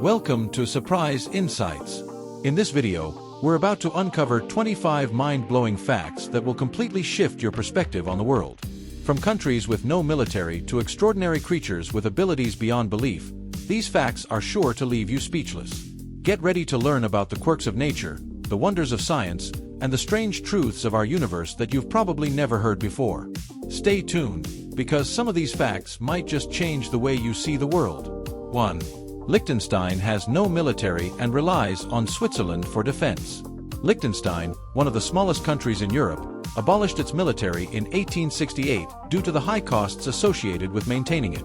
Welcome to Surprise Insights. In this video, we're about to uncover 25 mind-blowing facts that will completely shift your perspective on the world. From countries with no military to extraordinary creatures with abilities beyond belief, these facts are sure to leave you speechless. Get ready to learn about the quirks of nature, the wonders of science, and the strange truths of our universe that you've probably never heard before. Stay tuned, because some of these facts might just change the way you see the world. 1. Liechtenstein has no military and relies on Switzerland for defense. Liechtenstein, one of the smallest countries in Europe, abolished its military in 1868 due to the high costs associated with maintaining it.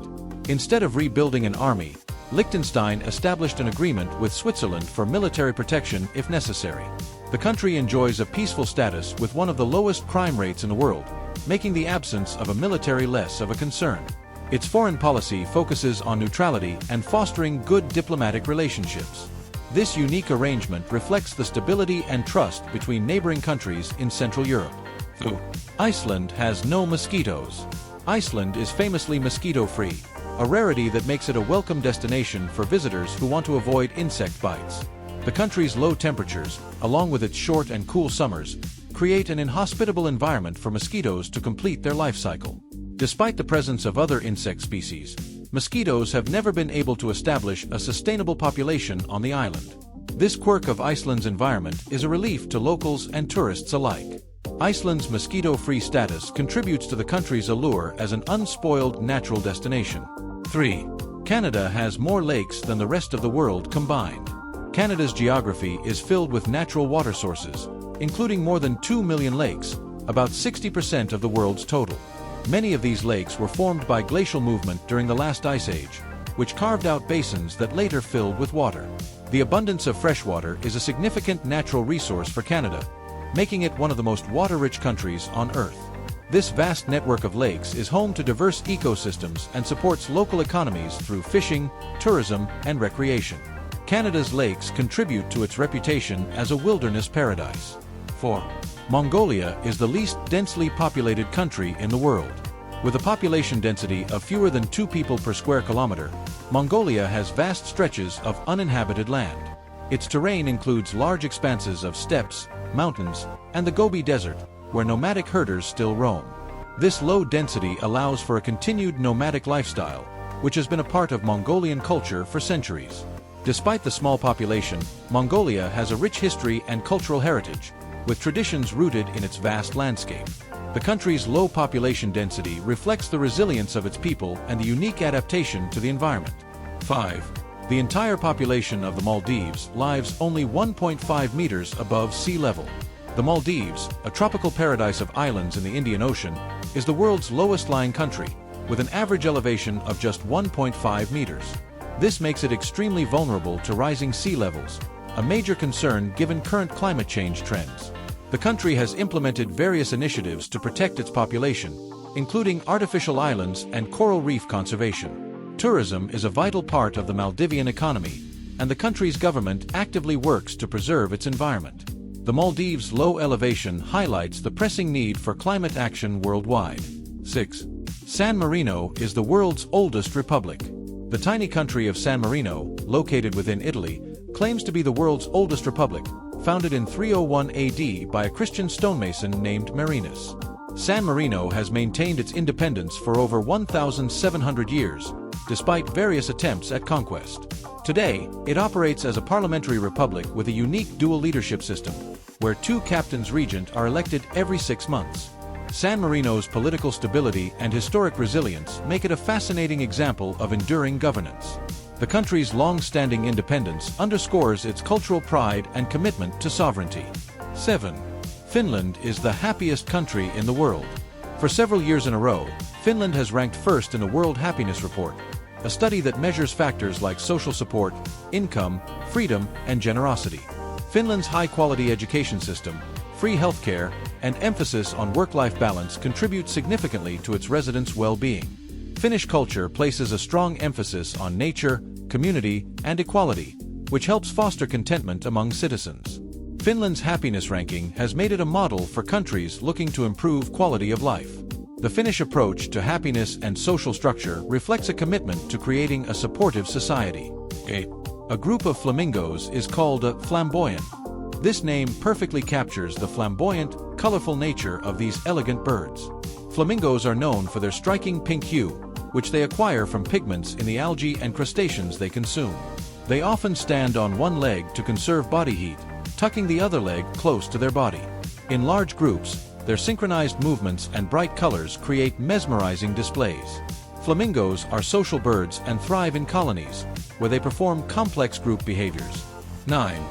Instead of rebuilding an army, Liechtenstein established an agreement with Switzerland for military protection if necessary. The country enjoys a peaceful status with one of the lowest crime rates in the world, making the absence of a military less of a concern. Its foreign policy focuses on neutrality and fostering good diplomatic relationships. This unique arrangement reflects the stability and trust between neighboring countries in Central Europe. 2. Iceland has no mosquitoes. Iceland is famously mosquito-free, a rarity that makes it a welcome destination for visitors who want to avoid insect bites. The country's low temperatures, along with its short and cool summers, create an inhospitable environment for mosquitoes to complete their life cycle. Despite the presence of other insect species, mosquitoes have never been able to establish a sustainable population on the island. This quirk of Iceland's environment is a relief to locals and tourists alike. Iceland's mosquito-free status contributes to the country's allure as an unspoiled natural destination. 3. Canada has more lakes than the rest of the world combined. Canada's geography is filled with natural water sources, including more than 2 million lakes, about 60% of the world's total. Many of these lakes were formed by glacial movement during the last ice age, which carved out basins that later filled with water. The abundance of fresh water is a significant natural resource for Canada, making it one of the most water-rich countries on Earth. This vast network of lakes is home to diverse ecosystems and supports local economies through fishing, tourism, and recreation. Canada's lakes contribute to its reputation as a wilderness paradise. 4. Mongolia is the least densely populated country in the world. With a population density of fewer than 2 people per square kilometer, Mongolia has vast stretches of uninhabited land. Its terrain includes large expanses of steppes, mountains, and the Gobi Desert, where nomadic herders still roam. This low density allows for a continued nomadic lifestyle, which has been a part of Mongolian culture for centuries. Despite the small population, Mongolia has a rich history and cultural heritage, with traditions rooted in its vast landscape. The country's low population density reflects the resilience of its people and the unique adaptation to the environment. 5. The entire population of the Maldives lies only 1.5 meters above sea level. The Maldives, a tropical paradise of islands in the Indian Ocean, is the world's lowest-lying country, with an average elevation of just 1.5 meters. This makes it extremely vulnerable to rising sea levels, a major concern given current climate change trends. The country has implemented various initiatives to protect its population, including artificial islands and coral reef conservation. Tourism is a vital part of the Maldivian economy, and the country's government actively works to preserve its environment. The Maldives' low elevation highlights the pressing need for climate action worldwide. 6. San Marino is the world's oldest republic. The tiny country of San Marino, located within Italy, claims to be the world's oldest republic, founded in 301 AD by a Christian stonemason named Marinus. San Marino has maintained its independence for over 1,700 years, despite various attempts at conquest. Today, it operates as a parliamentary republic with a unique dual leadership system, where 2 captains regent are elected every 6 months. San Marino's political stability and historic resilience make it a fascinating example of enduring governance. The country's long-standing independence underscores its cultural pride and commitment to sovereignty. 7. Finland is the happiest country in the world. For several years in a row, Finland has ranked first in the World Happiness Report, a study that measures factors like social support, income, freedom, and generosity. Finland's high-quality education system, free healthcare, and emphasis on work-life balance contribute significantly to its residents' well-being. Finnish culture places a strong emphasis on nature, community, and equality, which helps foster contentment among citizens. Finland's happiness ranking has made it a model for countries looking to improve quality of life. The Finnish approach to happiness and social structure reflects a commitment to creating a supportive society. 8. A group of flamingos is called a flamboyant. This name perfectly captures the flamboyant, colorful nature of these elegant birds. Flamingos are known for their striking pink hue, which they acquire from pigments in the algae and crustaceans they consume. They often stand on one leg to conserve body heat, tucking the other leg close to their body. In large groups, their synchronized movements and bright colors create mesmerizing displays. Flamingos are social birds and thrive in colonies, where they perform complex group behaviors. 9.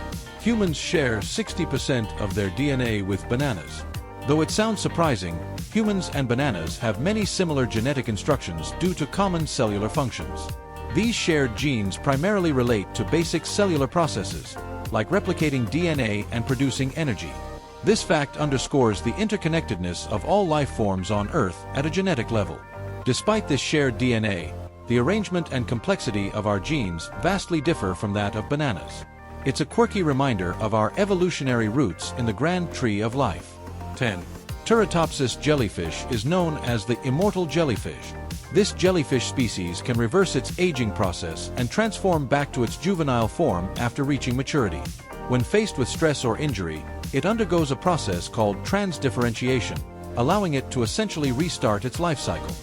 Humans share 60% of their DNA with bananas. Though it sounds surprising, humans and bananas have many similar genetic instructions due to common cellular functions. These shared genes primarily relate to basic cellular processes, like replicating DNA and producing energy. This fact underscores the interconnectedness of all life forms on Earth at a genetic level. Despite this shared DNA, the arrangement and complexity of our genes vastly differ from that of bananas. It's a quirky reminder of our evolutionary roots in the grand tree of life. 10. Turritopsis jellyfish is known as the immortal jellyfish. This jellyfish species can reverse its aging process and transform back to its juvenile form after reaching maturity. When faced with stress or injury, it undergoes a process called transdifferentiation, allowing it to essentially restart its life cycle.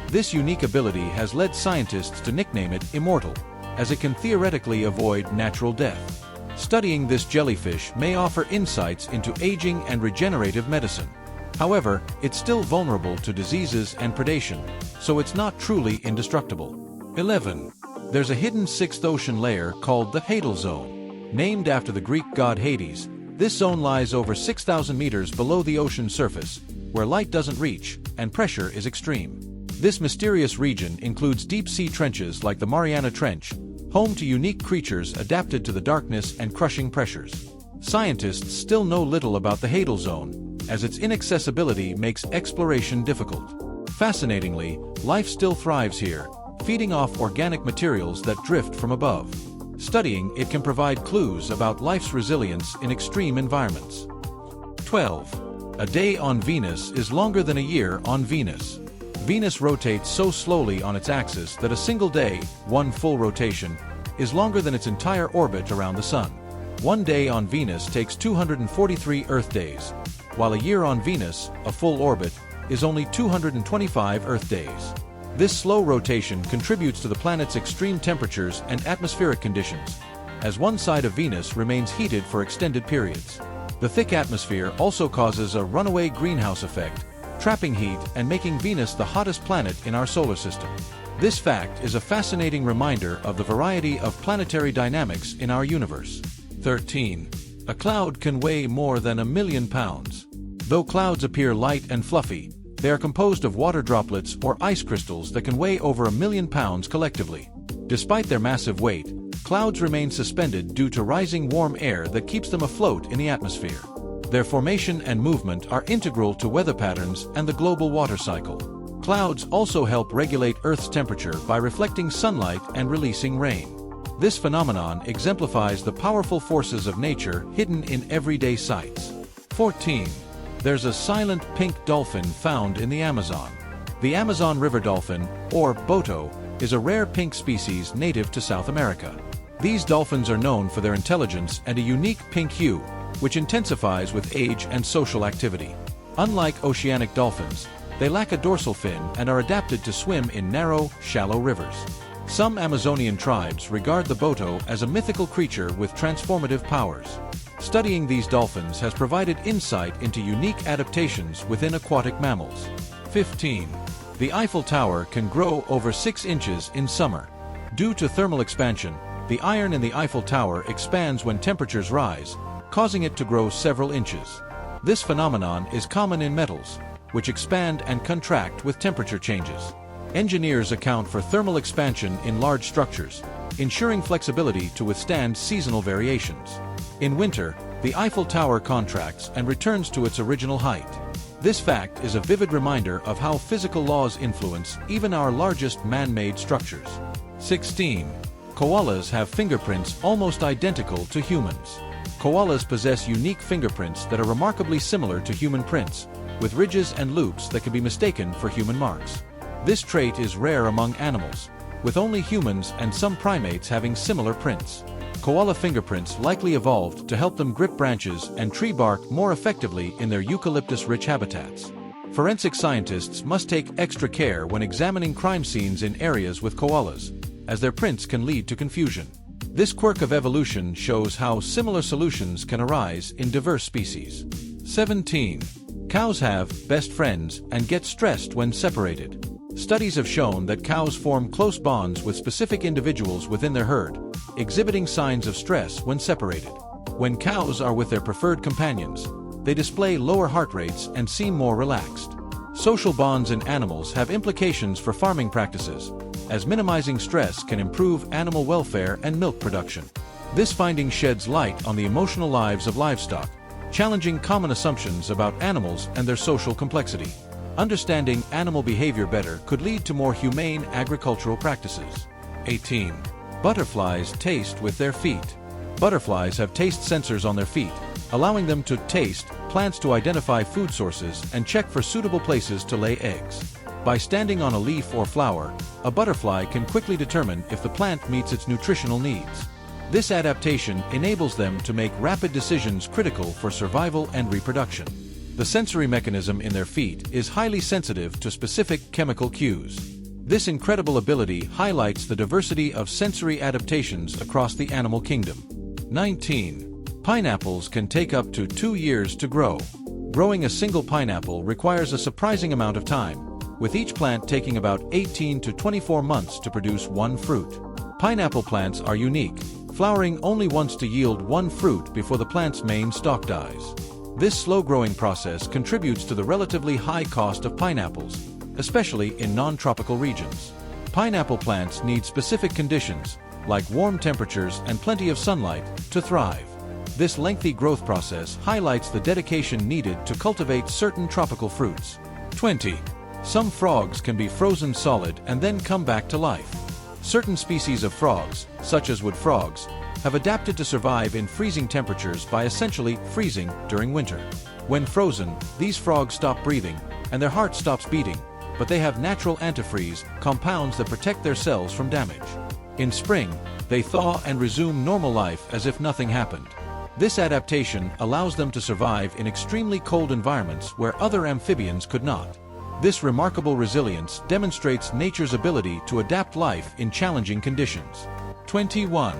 This unique ability has led scientists to nickname it immortal, as it can theoretically avoid natural death. Studying this jellyfish may offer insights into aging and regenerative medicine. However, it's still vulnerable to diseases and predation, so it's not truly indestructible. 11. There's a hidden sixth ocean layer called the Hadal Zone. Named after the Greek god Hades, this zone lies over 6,000 meters below the ocean surface, where light doesn't reach and pressure is extreme. This mysterious region includes deep-sea trenches like the Mariana Trench, home to unique creatures adapted to the darkness and crushing pressures. Scientists still know little about the Hadal Zone, as its inaccessibility makes exploration difficult. Fascinatingly, life still thrives here, feeding off organic materials that drift from above. Studying it can provide clues about life's resilience in extreme environments. 12. A day on Venus is longer than a year on Venus. Venus rotates so slowly on its axis that a single day, one full rotation, is longer than its entire orbit around the Sun. One day on Venus takes 243 Earth days, while a year on Venus, a full orbit, is only 225 Earth days. This slow rotation contributes to the planet's extreme temperatures and atmospheric conditions, as one side of Venus remains heated for extended periods. The thick atmosphere also causes a runaway greenhouse effect, trapping heat and making Venus the hottest planet in our solar system. This fact is a fascinating reminder of the variety of planetary dynamics in our universe. 13. A cloud can weigh more than 1,000,000 pounds. Though clouds appear light and fluffy, they are composed of water droplets or ice crystals that can weigh over 1,000,000 pounds collectively. Despite their massive weight, clouds remain suspended due to rising warm air that keeps them afloat in the atmosphere. Their formation and movement are integral to weather patterns and the global water cycle. Clouds also help regulate Earth's temperature by reflecting sunlight and releasing rain. This phenomenon exemplifies the powerful forces of nature hidden in everyday sights. 14. There's a silent pink dolphin found in the Amazon. The Amazon river dolphin, or boto, is a rare pink species native to South America. These dolphins are known for their intelligence and a unique pink hue, which intensifies with age and social activity. Unlike oceanic dolphins, they lack a dorsal fin and are adapted to swim in narrow, shallow rivers. Some Amazonian tribes regard the boto as a mythical creature with transformative powers. Studying these dolphins has provided insight into unique adaptations within aquatic mammals. 15. The Eiffel Tower can grow over 6 inches in summer. Due to thermal expansion, the iron in the Eiffel Tower expands when temperatures rise, causing it to grow several inches. This phenomenon is common in metals, which expand and contract with temperature changes. Engineers account for thermal expansion in large structures, ensuring flexibility to withstand seasonal variations. In winter, the Eiffel Tower contracts and returns to its original height. This fact is a vivid reminder of how physical laws influence even our largest man-made structures. 16. Koalas have fingerprints almost identical to humans. Koalas possess unique fingerprints that are remarkably similar to human prints, with ridges and loops that can be mistaken for human marks. This trait is rare among animals, with only humans and some primates having similar prints. koala fingerprints likely evolved to help them grip branches and tree bark more effectively in their eucalyptus-rich habitats. Forensic scientists must take extra care when examining crime scenes in areas with koalas, as their prints can lead to confusion. This quirk of evolution shows how similar solutions can arise in diverse species. 17. Cows have best friends and get stressed when separated. Studies have shown that cows form close bonds with specific individuals within their herd, exhibiting signs of stress when separated. When cows are with their preferred companions, they display lower heart rates and seem more relaxed. Social bonds in animals have implications for farming practices, as minimizing stress can improve animal welfare and milk production. This finding sheds light on the emotional lives of livestock, challenging common assumptions about animals and their social complexity. Understanding animal behavior better could lead to more humane agricultural practices. 18. Butterflies taste with their feet. Butterflies have taste sensors on their feet, allowing them to taste plants to identify food sources and check for suitable places to lay eggs. By standing on a leaf or flower, a butterfly can quickly determine if the plant meets its nutritional needs. This adaptation enables them to make rapid decisions critical for survival and reproduction. The sensory mechanism in their feet is highly sensitive to specific chemical cues. This incredible ability highlights the diversity of sensory adaptations across the animal kingdom. 19. Pineapples can take up to 2 years to grow. Growing a single pineapple requires a surprising amount of time, with each plant taking about 18 to 24 months to produce one fruit. Pineapple plants are unique, flowering only once to yield one fruit before the plant's main stalk dies. This slow-growing process contributes to the relatively high cost of pineapples, especially in non-tropical regions. Pineapple plants need specific conditions, like warm temperatures and plenty of sunlight, to thrive. This lengthy growth process highlights the dedication needed to cultivate certain tropical fruits. 20. Some frogs can be frozen solid and then come back to life. Certain species of frogs, such as wood frogs, have adapted to survive in freezing temperatures by essentially freezing during winter. When frozen, these frogs stop breathing, and their heart stops beating, but they have natural antifreeze, compounds that protect their cells from damage. In spring, they thaw and resume normal life as if nothing happened. This adaptation allows them to survive in extremely cold environments where other amphibians could not. This remarkable resilience demonstrates nature's ability to adapt life in challenging conditions. 21.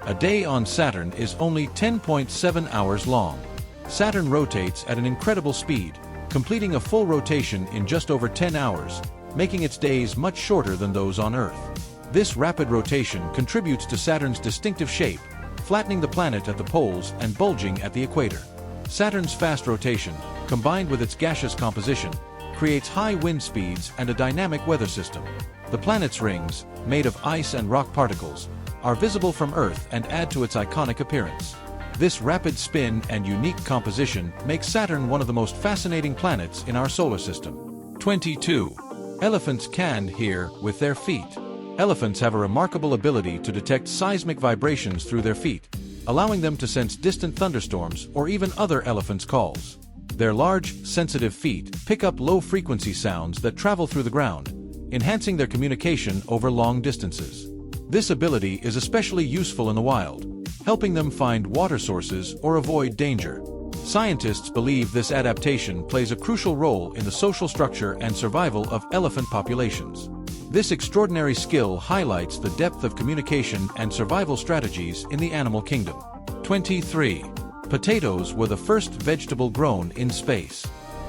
A day on Saturn is only 10.7 hours long. Saturn rotates at an incredible speed, completing a full rotation in just over 10 hours, making its days much shorter than those on Earth. This rapid rotation contributes to Saturn's distinctive shape, flattening the planet at the poles and bulging at the equator. Saturn's fast rotation, combined with its gaseous composition, creates high wind speeds and a dynamic weather system. The planet's rings, made of ice and rock particles, are visible from Earth and add to its iconic appearance. This rapid spin and unique composition makes Saturn one of the most fascinating planets in our solar system. 22. Elephants can hear with their feet. Elephants have a remarkable ability to detect seismic vibrations through their feet, allowing them to sense distant thunderstorms or even other elephants' calls. Their large, sensitive feet pick up low-frequency sounds that travel through the ground, enhancing their communication over long distances. This ability is especially useful in the wild, helping them find water sources or avoid danger. Scientists believe this adaptation plays a crucial role in the social structure and survival of elephant populations. This extraordinary skill highlights the depth of communication and survival strategies in the animal kingdom. 23. Potatoes were the first vegetable grown in space.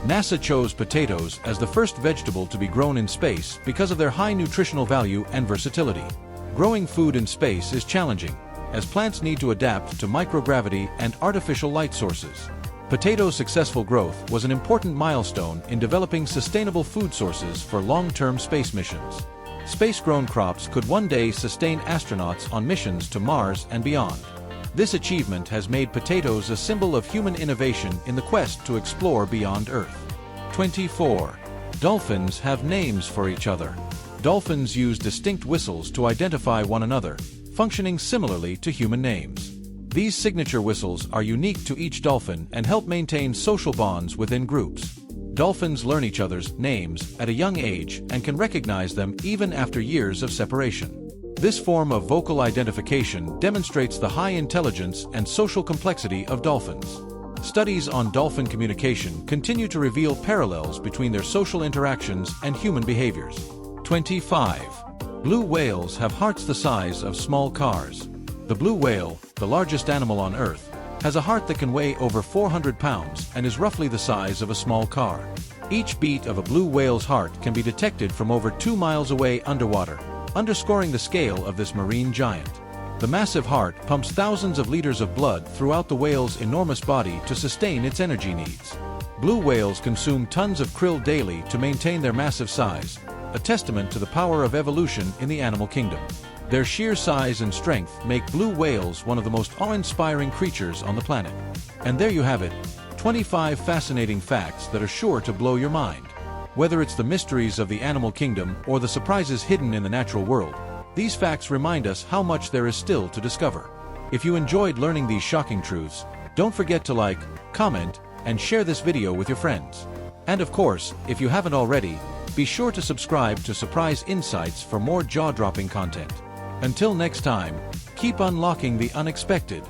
NASA chose potatoes as the first vegetable to be grown in space because of their high nutritional value and versatility. Growing food in space is challenging, as plants need to adapt to microgravity and artificial light sources. Potato successful growth was an important milestone in developing sustainable food sources for long-term space missions. Space-grown crops could one day sustain astronauts on missions to Mars and beyond. This achievement has made potatoes a symbol of human innovation in the quest to explore beyond Earth. 24. Dolphins have names for each other. Dolphins use distinct whistles to identify one another, functioning similarly to human names. These signature whistles are unique to each dolphin and help maintain social bonds within groups. Dolphins learn each other's names at a young age and can recognize them even after years of separation. This form of vocal identification demonstrates the high intelligence and social complexity of dolphins. Studies on dolphin communication continue to reveal parallels between their social interactions and human behaviors. 25. Blue whales have hearts the size of small cars. The blue whale, the largest animal on Earth, has a heart that can weigh over 400 pounds and is roughly the size of a small car. Each beat of a blue whale's heart can be detected from over 2 miles away underwater, underscoring the scale of this marine giant. The massive heart pumps thousands of liters of blood throughout the whale's enormous body to sustain its energy needs. Blue whales consume tons of krill daily to maintain their massive size, a testament to the power of evolution in the animal kingdom. Their sheer size and strength make blue whales one of the most awe-inspiring creatures on the planet. And there you have it, 25 fascinating facts that are sure to blow your mind. Whether it's the mysteries of the animal kingdom or the surprises hidden in the natural world, these facts remind us how much there is still to discover. If you enjoyed learning these shocking truths, don't forget to like, comment, and share this video with your friends. And of course, if you haven't already, be sure to subscribe to Surprise Insights for more jaw-dropping content. Until next time, keep unlocking the unexpected.